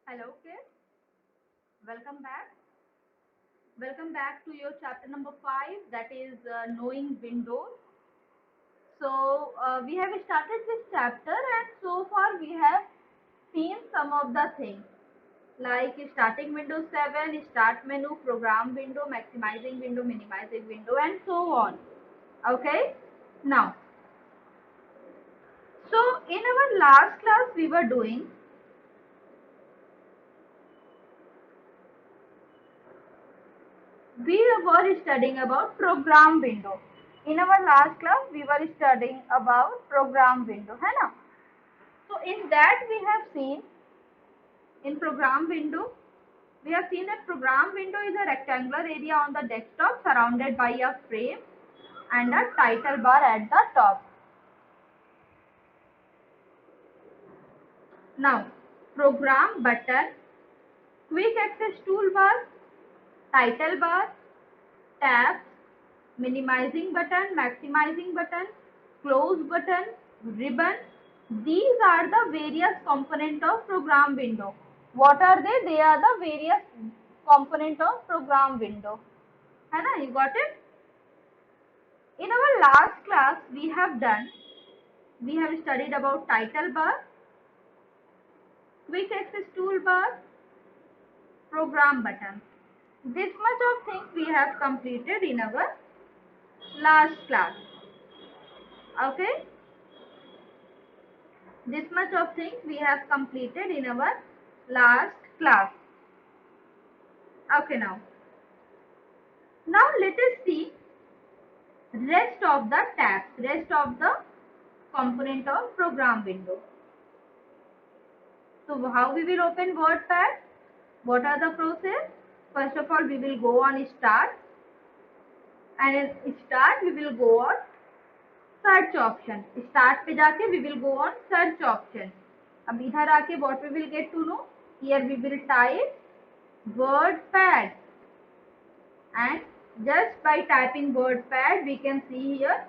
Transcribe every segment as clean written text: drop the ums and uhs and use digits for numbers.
Hello kids, welcome back. Welcome back to your chapter number 5, that is knowing windows. So we have started this chapter and so far we have seen some of the things like starting window 7, start menu, program window, maximizing window, minimizing window and so on. Okay, now so in our last class we were studying about program window. In our last class we were studying about program window, है ना? So in that we have seen in program window, we have seen that program window is a rectangular area on the desktop surrounded by a frame and a title bar at the top. Now program button, quick access toolbar, title bar, tabs, minimizing button, maximizing button, close button, ribbon. These are the various component of program window. What are they? They are the various component of program window. है ना? You got it? In our last class we have studied about title bar, quick access toolbar, program button. This much of things we have completed in our last class. Okay? This much of things we have completed in our last class. Okay, now let us see rest of the tabs, rest of the component of program window. So how we will open WordPad? What are the process? First of all, we will go on start, and in start we will go on search option. Start पे जाके we will go on search option. अब इधर आके what we will get to know? Here we will type WordPad, and just by typing WordPad we can see here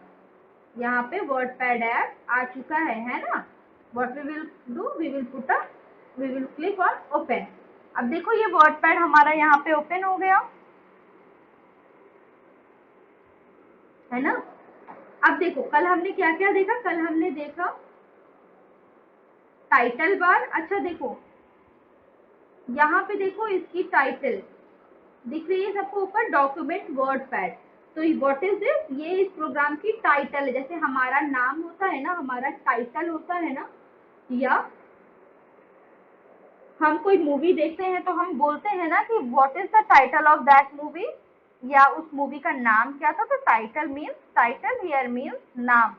यहाँ पे WordPad app आ चुका है ना? What we will do? We will click on open. अब देखो ये WordPad हमारा यहाँ पे ओपन हो गया है ना? अब देखो कल हमने क्या क्या देखा? कल हमने देखा टाइटल बार. अच्छा देखो यहाँ पे देखो इसकी टाइटल दिख रही है सबको ऊपर, डॉक्यूमेंट वर्डपैड. तो व्हाट इज दिस? ये इस प्रोग्राम की टाइटल है. जैसे हमारा नाम होता है ना, हमारा टाइटल होता है ना, या हम कोई मूवी देखते हैं तो हम बोलते हैं ना कि what is the title of that movie, या उस मूवी का नाम क्या था. तो title means, title here means नाम,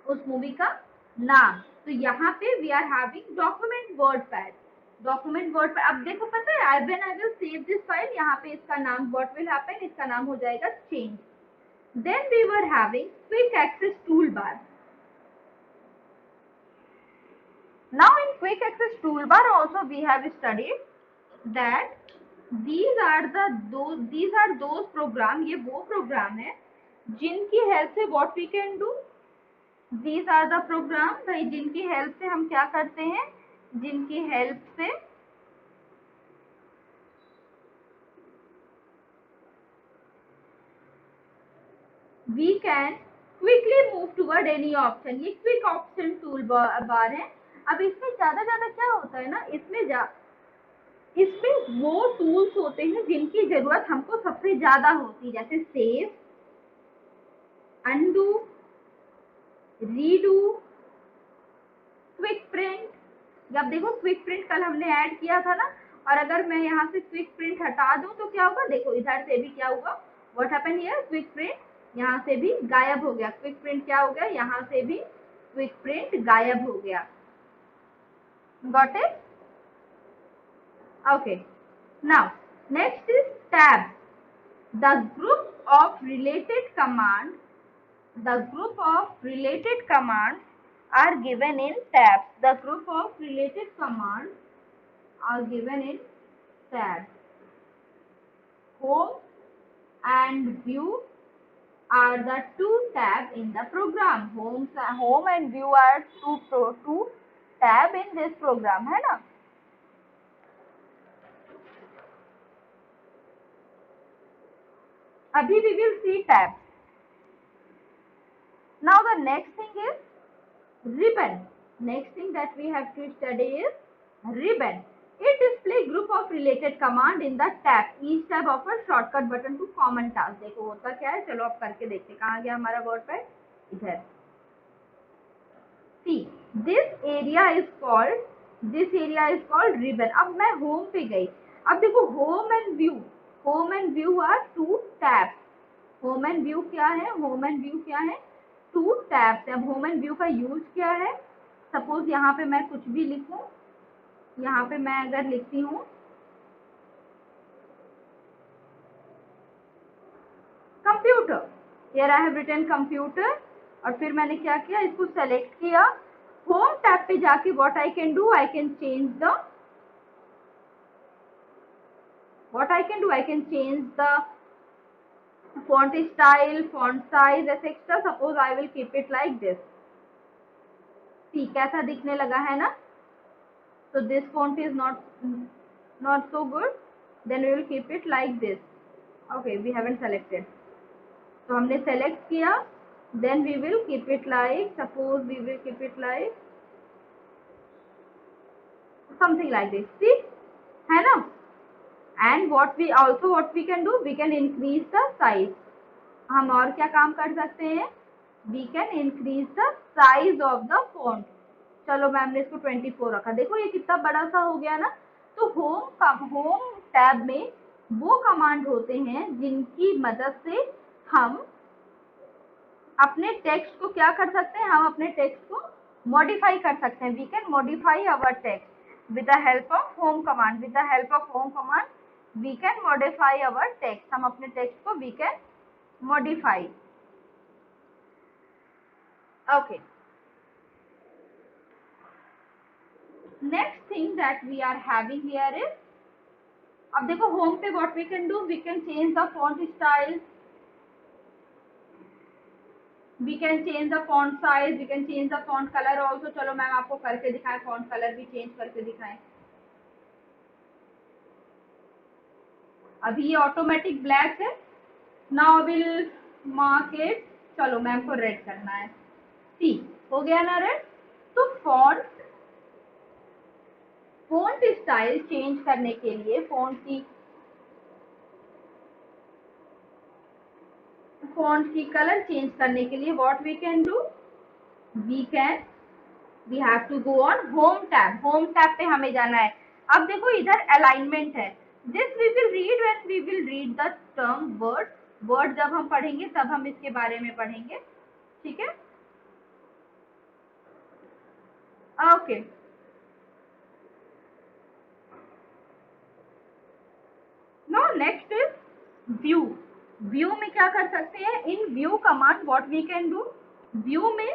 उस मूवी का नाम. तो यहाँ पे we are having document WordPad. Document word पर अब देखो पता है, I will save this file. यहाँ पे इसका नाम व्हाट विल हैपन, इसका नाम हो जाएगा change. Then we were having quick access tool bar. Now in quick access tool bar also we have studied that these are those program, ये वो प्रोग्राम है जिनकी हेल्प से what we can do. these are the program भाई जिनकी help से हम क्या करते हैं, जिनकी हेल्प से we can quickly move toward any option. ये क्विक ऑप्शन टूल बार है. अब इसमें ज्यादा क्या होता है ना, इसमें वो टूल्स होते हैं जिनकी जरूरत हमको सबसे ज्यादा होती है, जैसे save, undo, redo, quick print. जब देखो क्विक प्रिंट कल हमने ऐड किया था ना, और अगर मैं यहाँ से क्विक प्रिंट हटा दूं तो क्या होगा, देखो इधर से भी क्या हुआ, what happen here, quick print यहाँ से भी गायब हो गया. क्विक प्रिंट क्या हो गया, यहाँ से भी क्विक प्रिंट गायब हो गया. Got it? Okay. Now next is tab. The group of related command, the group of related commands are given in tabs. The group of related commands are given in tabs. Home and view are the two tabs in the program. Home and view are two tab in this program, है ना? अभी we will see tab. Now the next thing is ribbon. Next thing that we have to study is ribbon. It display group of related command in the tab. Each tab offers shortcut button to common task. देखो होता क्या है, चलो अब करके देखते हैं. कहाँ गया हमारा वर्ड पैड? इधर. See, this area is called ribbon. अब मैं home पे गई. अब देखो home and view are two tabs. home and view क्या है? Two tabs. अब होम एंड व्यू का यूज क्या है? सपोज यहाँ पे मैं कुछ भी लिखूं, यहाँ पे मैं अगर लिखती हूँ computer, here I have written computer, और फिर मैंने क्या किया, इसको सेलेक्ट किया. होम टैब पे जाके what I can do, I can change the font style, font size, etc. Suppose I will keep it like this. See, कैसा दिखने लगा है ना? So this font is not so good. Then we will keep it like this. Okay, we haven't selected. तो हमने select किया. Then we will keep it like, suppose we will keep it like something like this. See, है ना? And what we can do, we can increase the size. हम और क्या काम कर सकते हैं? We can increase the size of the font. चलो मैम ने इसको 24 रखा. देखो ये कितना बड़ा सा हो गया ना. तो होम टैब में वो कमांड होते हैं जिनकी मदद से हम अपने टेक्स्ट को क्या कर सकते हैं, हम अपने टेक्स्ट को मॉडिफाई कर सकते हैं. We can modify our text with the help of home command. With the help of home command we can modify our text. हम अपने टेक्स्ट को we can modify. Okay, next thing that we are having here is, अब देखो home पे what we can do, we can change the font style, we can change the font size, we can change the font color also. चलो ma'am आपको करके दिखाएं, font color भी change करके दिखाएं. अभी ये ऑटोमेटिक ब्लैक है. now will mark it. चलो मैम को रेड करना है. सी हो गया ना रेड. तो फॉन्ट स्टाइल चेंज करने के लिए, फॉन्ट की कलर चेंज करने के लिए what we can do, we have to go on home tab. Home tab पे हमें जाना है. अब देखो इधर अलाइनमेंट है. This we will read when we will read the term word जब हम पढ़ेंगे तब हम इसके बारे में पढ़ेंगे. ठीक है, okay. Now next is view. View में क्या कर सकते हैं, in view command what we can do, view में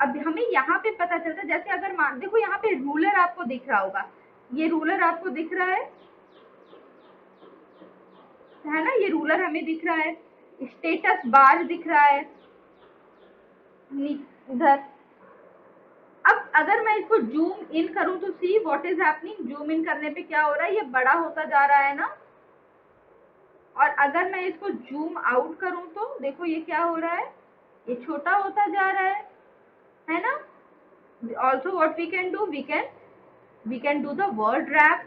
अब हमें यहाँ पे पता चलता है. जैसे अगर मान देखो यहाँ पे रूलर आपको दिख रहा होगा, ये रूलर आपको दिख रहा है ना, ये रूलर हमें दिख रहा है. स्टेटस बार दिख रहा है इधर. अब अगर मैं इसको जूम इन करूं तो see what is happening, zoom in करने पे क्या हो रहा है, ये बड़ा होता जा रहा है ना. और अगर मैं इसको जूम आउट करूं तो देखो ये क्या हो रहा है, ये छोटा होता जा रहा है ना. also what we can do, we can do the word wrap,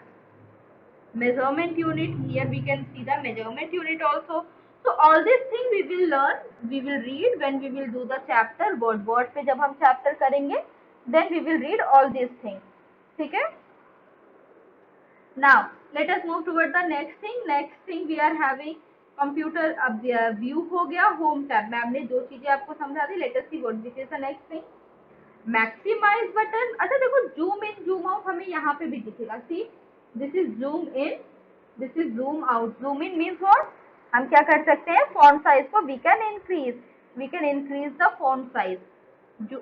measurement unit. Here we can see the measurement unit also. So all these things we will learn, we will read when we will do the chapter word पे जब हम chapter करेंगे, then we will read all these things. ठीक है. now let us move toward the next thing we are having computer. अब view हो गया, home tab. Ma'am ने दो चीजें आपको समझा दी. Let us see what this is the next thing, maximise button. अच्छा देखो जूम इन जूम आउट हमें यहाँ पे भी दिखेगा. See this is zoom in, this is zoom out. Zoom in means what, हम क्या कर सकते हैं, फॉन्ट साइज को we can increase the font size. जो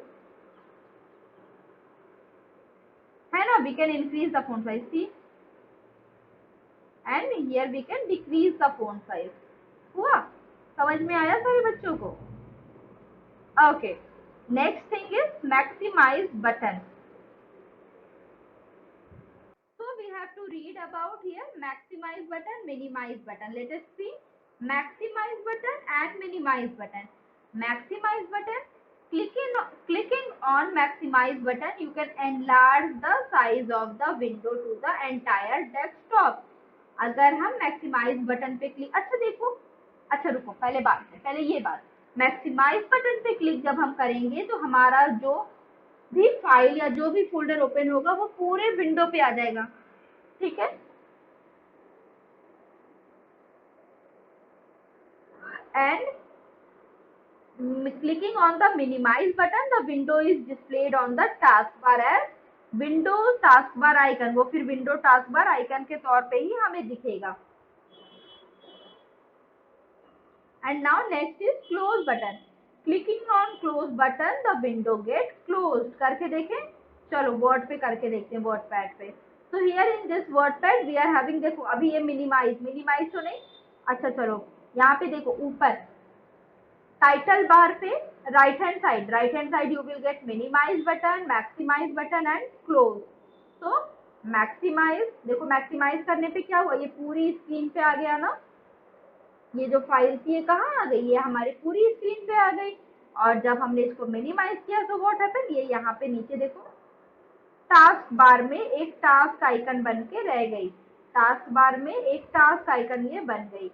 है ना, we can increase the font size. See and here we can decrease the font size. हुआ, समझ में आया सभी बच्चों को? Okay, next thing is maximise button. So we have to read about here maximize button, minimize button. Let us see. maximize button and minimize button. Maximize button, clicking on maximize button, you can enlarge the size of the window to the entire desktop. अगर हम maximize button पे click, अच्छा देखो, अच्छा रुको, पहले ये बात, maximize button पे क्लिक जब हम करेंगे तो हमारा जो भी फाइल या जो भी फोल्डर ओपन होगा वो पूरे विंडो पे आ जाएगा, ठीक है। And clicking on the minimize button, the window is displayed on the taskbar as window taskbar icon, वो फिर window taskbar icon के तौर पे ही हमें दिखेगा। And now next is close button. Clicking on close button, the window gets closed. करके देखें, चलो word पे करके देखते हैं, word pad पे। So here in this word pad we are having, देखो अभी ये minimize तो नहीं, अच्छा चलो यहाँ पे देखो ऊपर टाइटल बार पे right hand side you will get minimise button, maximise button and close. तो मैक्सिमाइज, देखो मैक्सिमाइज करने पे क्या हुआ, ये पूरी स्क्रीन पे आ गया ना, ये जो फाइल थी ये कहाँ आ गई, ये हमारी पूरी स्क्रीन पे आ गई। और जब हमने इसको मिनिमाइज किया तो व्हाट हैपेंड, ये यहाँ पे नीचे देखो टास्क बार में एक टास्क आइकन बन के रह गई, टास्क बार में एक टास्क आइकन ये बन गई।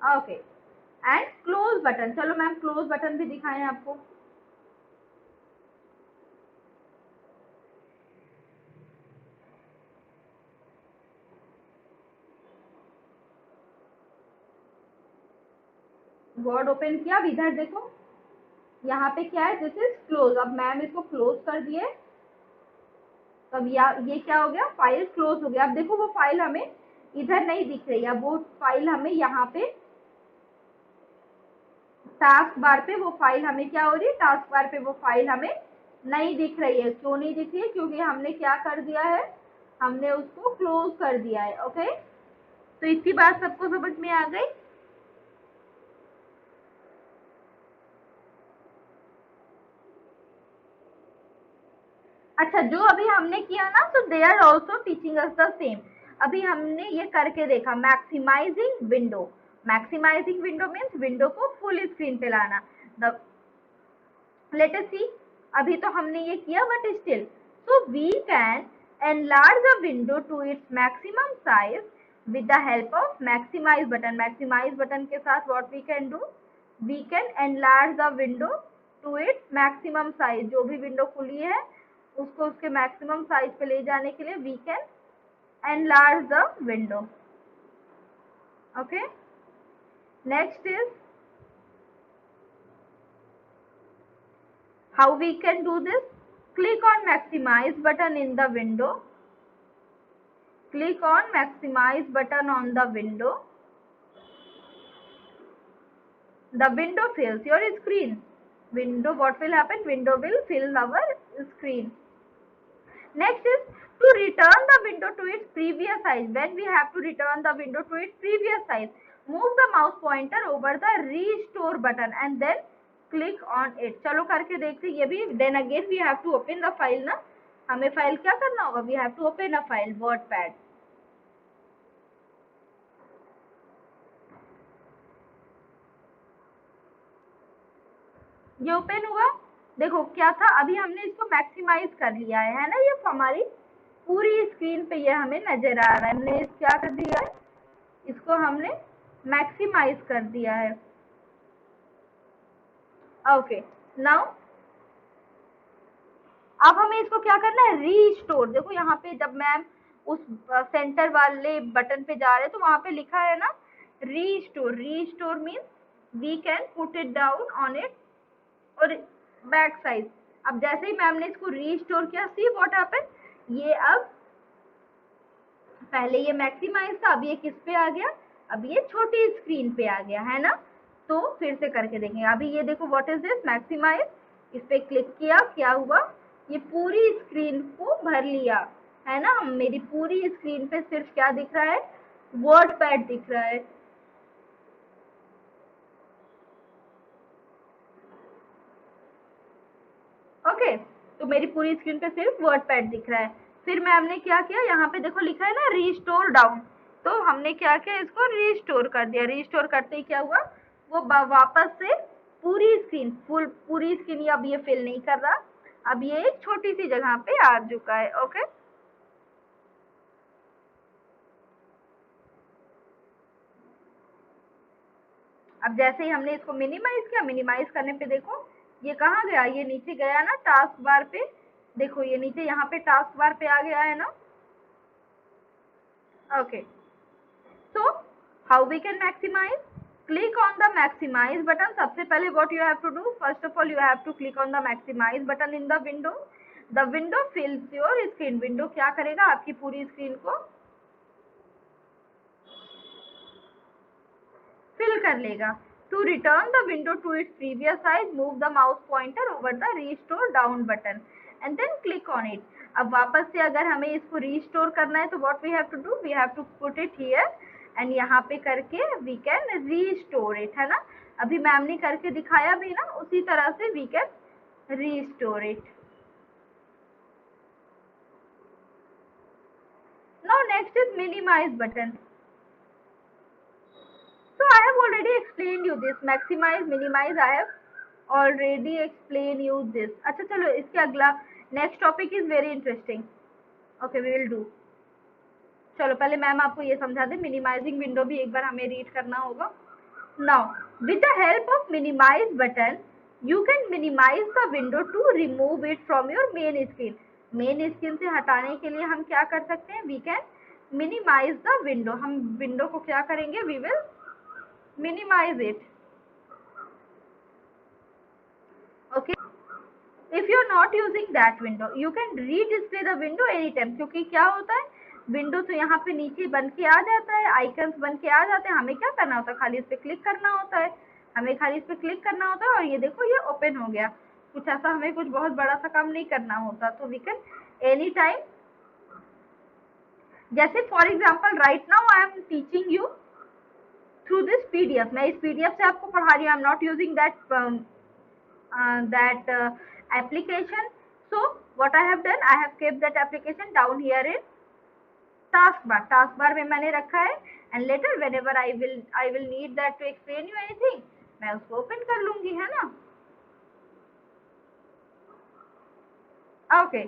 ओके, एंड क्लोज बटन, चलो मैम क्लोज बटन भी दिखाएं आपको। वर्ड ओपन किया, अब इधर देखो यहाँ पे क्या है, दिस इज क्लोज। अब मैम इसको क्लोज कर दिए, तब ये क्या हो गया, फाइल क्लोज हो गया। अब देखो वो फाइल हमें इधर नहीं दिख रही, अब वो फाइल हमें यहाँ पे टास्क बार पे वो फाइल हमें क्या हो रही है, टास्क बार पे वो फाइल हमें नहीं दिख रही है। क्यों नहीं दिख रही है, क्योंकि हमने क्या कर दिया है, हमने उसको क्लोज कर दिया है। ओके, तो इतनी बात सबको समझ में आ गई। अच्छा, जो अभी हमने किया ना, तो they are also teaching us the same. अभी हमने ये करके देखा, maximising window, maximising window means window को फुल स्क्रीन पे लाना। द लेट अस सी, अभी तो हमने ये किया, but still, so we can enlarge the window to its maximum size with the help of maximize button. Maximize button के साथ what we can do, we can enlarge the window to its maximum size। जो भी window खुली है उसको उसके maximum size पे ले जाने के लिए we can enlarge the window। okay, next is how we can do this. Click on maximize button in the window, click on maximize button on the window, the window fills your screen, window, what will happen, window will fill our screen। Next is to return the window to its previous size. When we have to return the window to its previous size, move the mouse pointer over the restore button and then click on it। चलो करके देखते ये भी। Then again we have to open the file ना, हमें file क्या करना होगा, we have to open a file, WordPad। ये ओपन हुआ, देखो क्या था, अभी हमने इसको मैक्सिमाइज कर लिया है ना, ये हमारी पूरी स्क्रीन पे ये हमें नजर आ रहा है। हमने क्या कर दिया है, इसको हमने मैक्सिमाइज कर दिया है। ओके, नाउ अब हमें इसको क्या करना है, रीस्टोर। देखो यहाँ पे जब मैम उस सेंटर वाले बटन पे जा रहे हैं तो वहां पे लिखा है ना restore. Restore means we can put it down on it और बैक साइड। अब जैसे ही मैम ने इसको रीस्टोर किया, सी व्हाट हैपेंड, ये अब पहले ये मैक्सिमाइज था, अब ये किस पे आ गया, अब ये छोटी स्क्रीन पे आ गया है ना। तो फिर से करके देखेंगे। अभी ये देखो व्हाट इज दिस, मैक्सिमाइज, इस पे क्लिक किया, क्या हुआ, ये पूरी स्क्रीन को भर लिया है ना। मेरी पूरी स्क्रीन पे सिर्फ क्या दिख रहा है, वर्डपैड दिख रहा है। ओके, तो मेरी पूरी स्क्रीन पे सिर्फ वर्डपैड दिख रहा है। फिर मैम ने क्या किया, यहाँ पे देखो लिखा है ना रीस्टोर डाउन, तो हमने क्या किया, इसको रीस्टोर कर दिया। रीस्टोर करते ही क्या हुआ, वो वापस से पूरी स्क्रीन पूरी स्क्रीन अब ये फिल नहीं कर रहा, अब ये एक छोटी सी जगह पे आ चुका है। ओके, अब जैसे ही हमने इसको मिनिमाइज किया, मिनिमाइज करने पे देखो ये कहाँ गया, ये नीचे गया ना टास्क बार पे। देखो ये नीचे यहाँ पे टास्क बार पे आ गया है ना। Okay, so how we can maximize? Click on the maximize button. सबसे पहले what you have to do, first of all you have to click on the maximize button in the window. The window fills your screen. window क्या करेगा, आपकी पूरी screen को fill कर लेगा। To return the window to its previous size, move the mouse pointer over the restore down button and then click on it. अब वापस से अगर हमें इसको रीस्टोर करना है तो what we have to do, we have to put it here and यहाँ पे करके we can restore it, है ना। अभी मैम ने करके दिखाया भी ना, उसी तरह से we can restore it. Now next is minimize button. So I have already explained you this, maximize, minimize, I have already explained you this. अच्छा चलो इसके अगला next topic is very interesting. Okay, we will do. चलो पहले ma'am आपको ये समझा दे, minimising window भी एक बार हमें रीड करना होगा। Now with the help of minimise button you can minimise the window to remove it from your main screen. Main screen से हटाने के लिए हम क्या कर सकते हैं, we can minimise the window. हम विंडो को क्या करेंगे, we will minimise it. Okay, if you are not using that window you can redisplay the window anytime। क्योंकि क्या होता है, विंडो तो यहाँ पे नीचे बन के आ जाता है, आइकन्स बन के आ जाते हैं, हमें क्या करना होता है, खाली इस पे क्लिक करना होता है। हमें खाली इस पे क्लिक करना होता है और ये देखो ये ओपन हो गया। कुछ ऐसा हमें कुछ बहुत बड़ा सा काम नहीं करना होता। तो वी कैन एनी टाइम, जैसे for example right now I am teaching you through this PDF. मैं इस पीडीएफ से आपको पढ़ा रही हूँ, I am not using that application. So what I have done, I have kept that application down here in task bar में मैंने रखा है and later whenever I will need that to explain you anything, मैं उसको open कर लूंगी, है ना। Okay,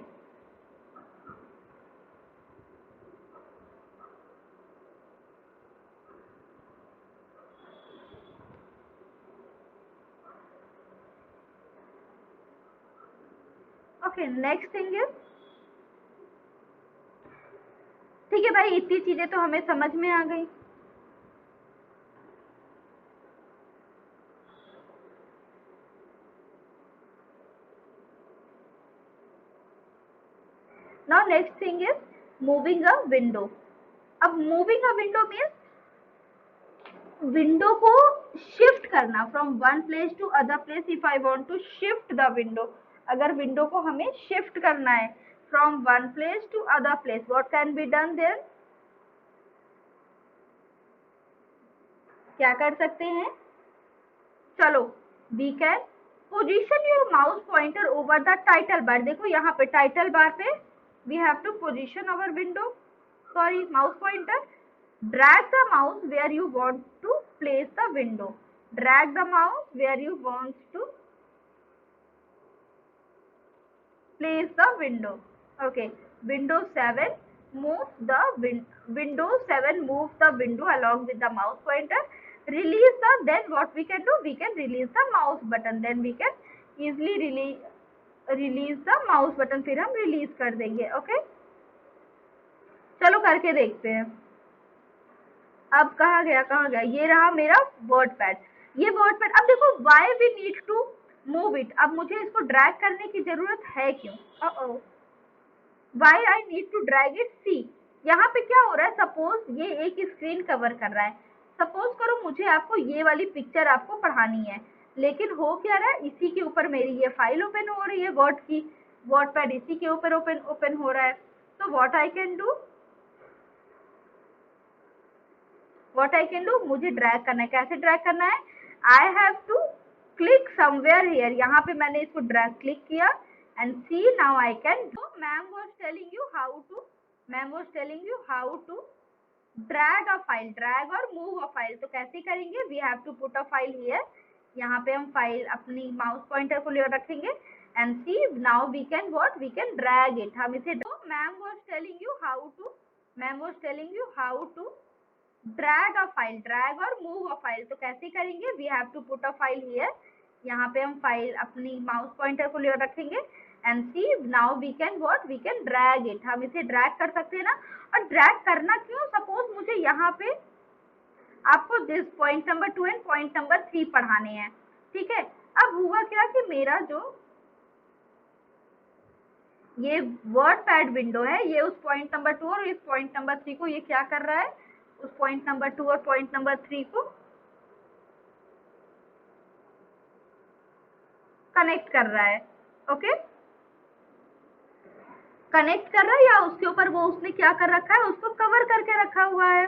okay, next thing is, ठीक है भाई, इतनी चीजें तो हमें समझ में आ गई। Now next thing is moving a window. अब moving a window means window को शिफ्ट करना from one place to other place. If I want to shift the window, अगर विंडो को हमें शिफ्ट करना है from one place to other place, what can be done there, क्या कर सकते हैं, चलो we can position your mouse pointer over the title bar. देखो यहाँ पे टाइटल बार पे we have to position our window, sorry mouse pointer. drag the mouse where you want to place the window, drag the mouse where you want to place the window. Okay, Windows 7 moves the Windows 7 moves the window along with the mouse pointer. Release the, then what we can do, we can release the mouse button, then we can easily release the mouse button, फिर हम release कर देंगे। okay, चलो करके देखते हैं। अब कहाँ गया, ये रहा मेरा वर्ड पैड। ये वर्ड पैड, अब देखो why we need to move it. अब मुझे इसको ड्रैग करने की जरूरत है क्यों, why I need to drag it. See यहाँ पे क्या हो रहा है, सपोज ये एक स्क्रीन कवर कर रहा है। सपोज करो मुझे आपको ये वाली पिक्चर आपको पढ़ानी है, लेकिन हो क्या रहा है, इसी के ऊपर मेरी ये फाइल ओपन हो रही है वर्ड की, वर्ड पैड इसी के ऊपर ओपन हो रहा है। तो what I can do, what I can do, मुझे ड्रैग करना है। कैसे ड्रैग करना है, I have to click somewhere here। यहाँ पे मैंने इसको ड्रैग क्लिक किया and see now I can do। Ma'am was telling you how to drag a file, drag और मूव अ फाइल, तो कैसे करेंगे, we have to put a file here, यहाँ पे हम फाइल अपनी माउस पॉइंटर को ले रखेंगे and see now we can what, we can drag it, हम इसे, ma'am was telling you how to, ma'am was telling you how to drag a file, drag और मूव अ फाइल, तो कैसे करेंगे, we have to put a file here, यहाँ पे हम file अपनी माउस पॉइंटर को ले रखेंगे and see now we can what, we can drag it, हम इसे ड्रैग कर सकते हैं ना। और ड्रैग करना क्यों, सपोज मुझे यहाँ पे आपको this point number 2 and point number 3 पढ़ाने हैं, ठीक है। अब हुआ क्या कि मेरा जो ये वर्ड पैड विंडो है, ये उस पॉइंट नंबर 2 और इस पॉइंट नंबर 3 को ये क्या कर रहा है, उस पॉइंट नंबर 2 और पॉइंट नंबर 3 को कनेक्ट कर रहा है, ओके, कनेक्ट कर रहा है, या उसके ऊपर वो उसने क्या कर रखा है, उसको कवर करके रखा हुआ है।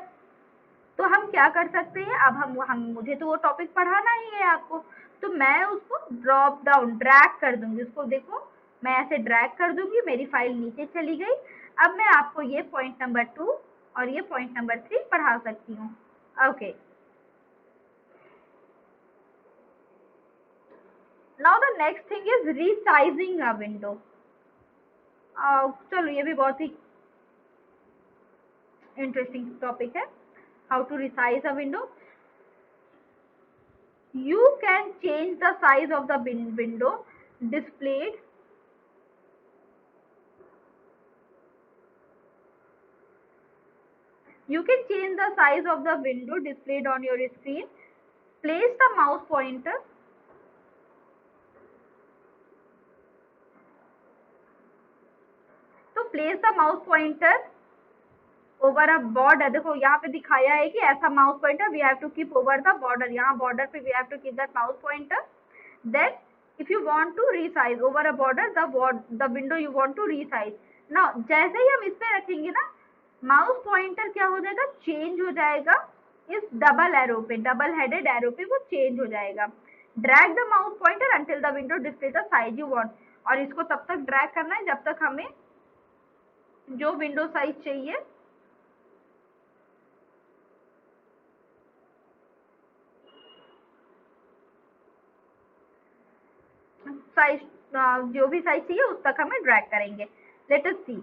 तो हम क्या कर सकते हैं, अब हम मुझे तो वो टॉपिक पढ़ाना ही है आपको, तो मैं उसको ड्रॉप डाउन ड्रैग कर दूंगी, उसको देखो मैं ऐसे ड्रैग कर दूंगी, मेरी फाइल नीचे चली गई। अब मैं आपको ये पॉइंट नंबर 2 और ये पॉइंट नंबर 3 पढ़ा सकती हूँ, okay. Now the next thing is resizing a window. चलो ये भी बहुत ही इंटरेस्टिंग टॉपिक है, how to resize a window. You can change the size of the window displayed. You can change the size of the window displayed on your screen. Place the mouse pointer. तो place the mouse pointer over a border. देखो यहाँ पे दिखाया है कि ऐसा mouse pointer we have to keep over the border. यहाँ border पे we have to keep that mouse pointer. Then if you want to resize over a border, the window you want to resize. Now जैसे ही हम इस पे रखेंगे ना, mouse pointer क्या हो जाएगा, चेंज हो जाएगा इस डबल एरो पे, डबल हेडेड एरो पे वो चेंज हो जाएगा। Drag the mouse pointer until the window display the size you want, और इसको तब तक ड्रैग करना है जब तक हमें जो विंडो साइज चाहिए साइज, जो भी साइज चाहिए उस तक हमें ड्रैग करेंगे। लेट अस सी।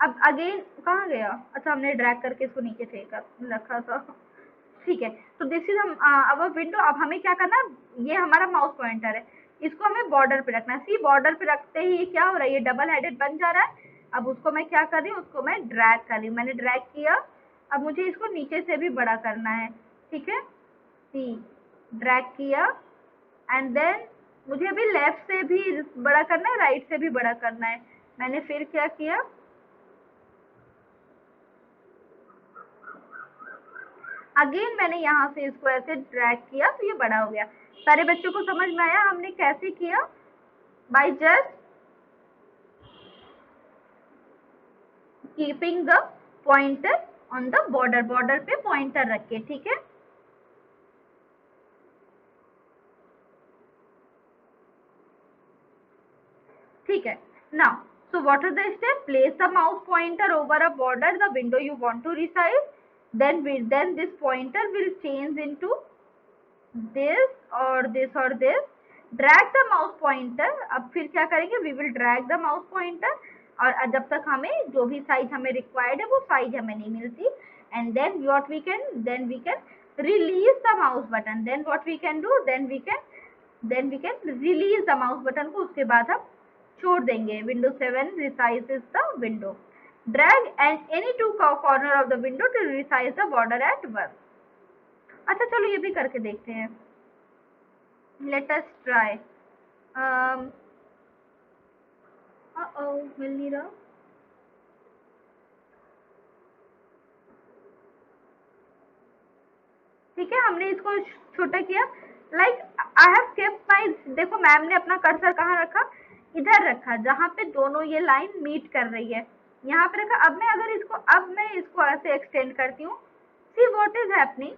अब अगेन कहाँ गया, अच्छा हमने ड्रैग करके इसको नीचे फेंका रखा था, ठीक है। तो दिस इज हम अब विंडो, अब हमें क्या करना है, ये हमारा माउस पॉइंटर है, इसको हमें बॉर्डर पे रखना है। सी बॉर्डर पे रखते ही क्या हो रहा है, ये डबल हेडेड बन जा रहा है। अब उसको मैं क्या कर रही हूँ, उसको मैं ड्रैग कर रही हूँ, मैंने ड्रैग किया। अब मुझे इसको नीचे से भी बड़ा करना है, ठीक है। सी ड्रैग किया एंड देन मुझे अभी लेफ्ट से भी बड़ा करना है, राइट से भी बड़ा करना है। मैंने फिर क्या किया, अगेन मैंने यहाँ से इसको ऐसे ड्रैग किया तो ये बड़ा हो गया। सारे बच्चों को समझ में आया हमने कैसे किया, by just keeping the pointer on the border, border पे पॉइंटर रख के, ठीक है। ठीक है, now so what are the steps, place the mouse pointer over a border the window you want to resize, then this pointer will change into this or this or this, drag the mouse pointer, अब फिर क्या करेंगे, we will drag the mouse pointer, और जब तक हमें जो भी साइज हमें रिक्वायर्ड है वो साइज हमें नहीं मिलती, and then what we can, then we can release the mouse button, then what we can do, then we can release the mouse button को उसके बाद हम छोड़ देंगे। Windows 7 resizes the window. Drag and any two corner of the window to resize the border at once. अच्छा चलो ये भी करके देखते हैं, let us try. मिल नहीं रहा, ठीक है। हमने इसको छोटा किया, लाइक आई हैव केप्ट माई, देखो मैम ने अपना कर्सर कहाँ रखा, इधर रखा जहाँ पे दोनों ये लाइन मीट कर रही है, यहाँ पे रखा। अब मैं अगर इसको, अब मैं इसको ऐसे एक्सटेंड करती हूँ, सी व्हाट इज हैपनिंग,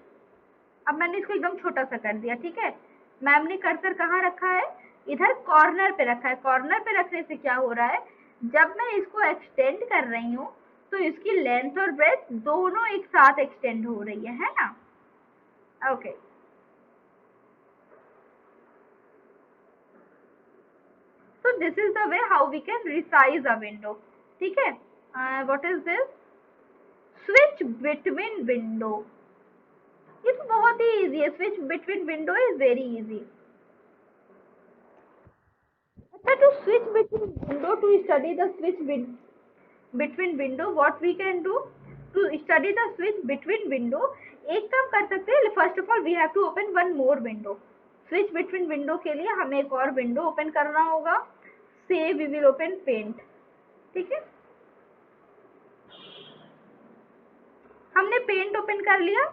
अब मैंने इसको एकदम छोटा सा कर दिया, ठीक है। मैम ने कर्सर कहाँ रखा है, इधर कॉर्नर पे रखा है। कॉर्नर पे रखने से क्या हो रहा है, जब मैं इसको एक्सटेंड कर रही हूँ तो इसकी लेंथ और ब्रेथ दोनों एक साथ एक्सटेंड हो रही है ना? Okay so this is the way how we can resize a window. ठीक है? What is this? Switch between window. ये तो बहुत ही इजी है. Switch between window is very easy. अच्छा, to switch between window, to study the switch between window, what we can do to study the switch between window? एक काम कर सकते हैं. First of all we have to open one more window. Switch between window के लिए हमें एक और window open करना होगा. Say we will open paint. ठीक है, हमने पेंट ओपन कर लिया.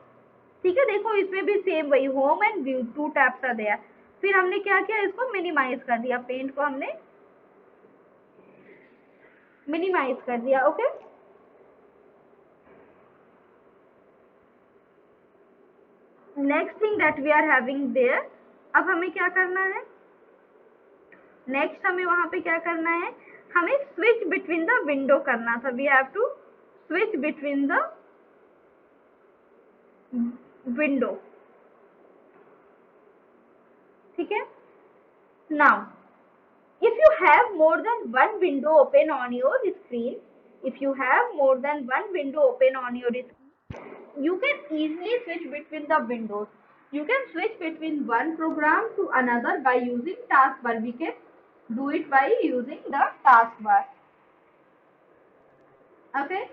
ठीक है, देखो इसमें भी सेम वही होम एंड व्यू, 2 टैब्स आ गया. फिर हमने क्या किया, इसको मिनिमाइज कर दिया. पेंट को हमने मिनिमाइज कर दिया. Okay, next thing that we are having there. अब हमें क्या करना है, नेक्स्ट हमें वहां पे क्या करना है, हमें स्विच बिटवीन द विंडो करना था. We have to switch between the window. ठीक है, now if you have more than one window open on your screen, if you have more than one window open on your screen, you can easily switch between the windows. You can switch between one program to another by using taskbar. We can do it by using the taskbar. Okay,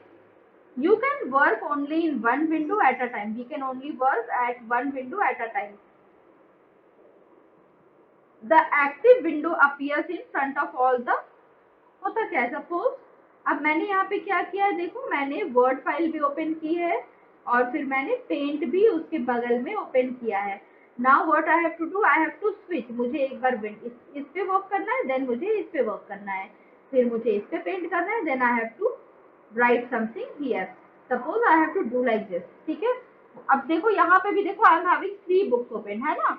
you can work only in one window at a time. We can only work at one window at a time. The active window appears in front of all the. होता क्या है, suppose अब मैंने यहाँ पे क्या किया है, देखो मैंने वर्ड फाइल भी ओपन की है और फिर मैंने पेंट भी उसके बगल में ओपन किया है. Now what I have to do, I have to switch. मुझे एक बार इस पे वर्क करना है, देन मुझे इस पे वर्क करना है, फिर मुझे इस पे पेंट करना है, then I have to write something here. Suppose I have to do like this. ठीक है, अब देखो यहाँ पे भी देखो I am having 3 books open है ना.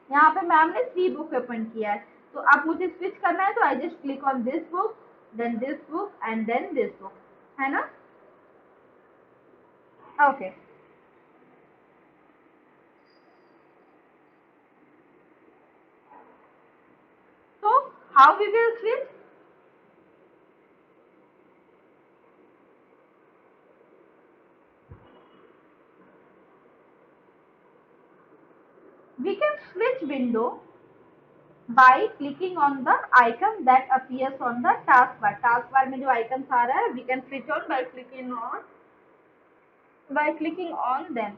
यहाँ पे मैम ने 3 बुक ओपन किया है. तो अब मुझे स्विच करना है, तो I just click on this book, then this book and then this book, है ना. Okay, so how we will switch? We can switch window by clicking on the icon that appears on the taskbar. Taskbar में जो icons आ रहा है, we can switch on by clicking on them.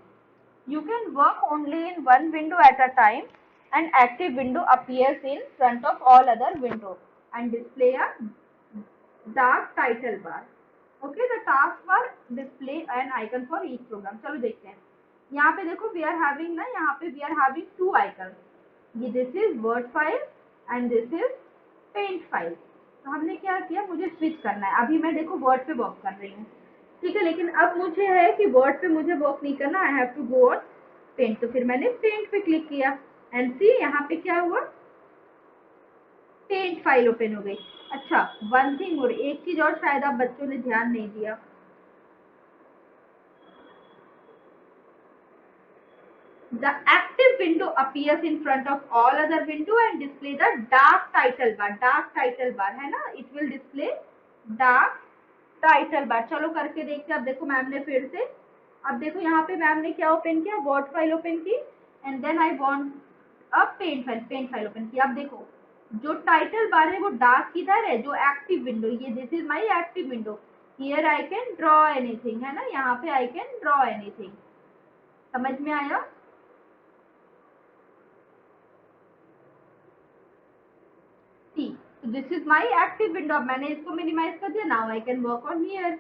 You can work only in one window at a time. An active window appears in front of all other windows and display a dark title bar. Okay, the taskbar display an icon for each program. चलो देखते हैं. यहाँ पे देखो we are having ना, यहाँ पे we are having 2 icons. ये this is word file and this is paint file. तो हमने क्या किया, मुझे स्विच करना है. अभी मैं देखो वर्ड पे वर्क कर रही हूँ. ठीक है, लेकिन अब मुझे है कि वर्ड पे मुझे वर्क नहीं करना. I have to go on paint. तो फिर मैंने पेंट पे क्लिक किया एंड सी यहाँ पे क्या हुआ, पेंट फाइल ओपन हो गई. अच्छा, वन थिंग और एक चीज और शायद आप बच्चों ने ध्यान नहीं दिया. The active window appears in front of all other window and display the dark title bar. Dark title bar है ना, it will display dark title bar. चलो करके देखते हैं. अब देखो मैम ने फिर से, अब देखो यहाँ पे मैम ने क्या ओपन किया, वर्ड फाइल ओपन की and then I want a paint file open की. अब देखो जो टाइटल बार है वो डार्क किधर है, जो एक्टिव विंडो, ये this is my active window. Here I can draw anything, है ना, यहाँ पे आई कैन ड्रॉ एनीथिंग. समझ में आया? See, this is my active window. अब मैंने इसको मिनिमाइज कर दिया. Now I can work on here,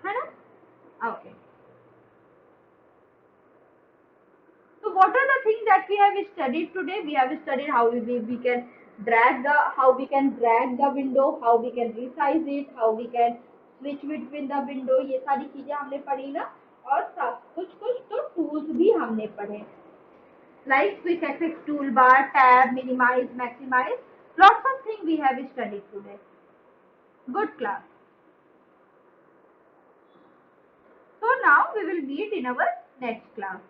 है ना. Okay, so what are the things that we have studied today? We have studied how we can drag the window, how we can resize it, how we can switch between the window. ये सारी चीजें हमने पढ़ी ना. और कुछ तो tools भी हमने पढ़े, like quick access toolbar, tab, minimize, maximize. Lots of things we have studied today. Good class. So now we will meet in our next class.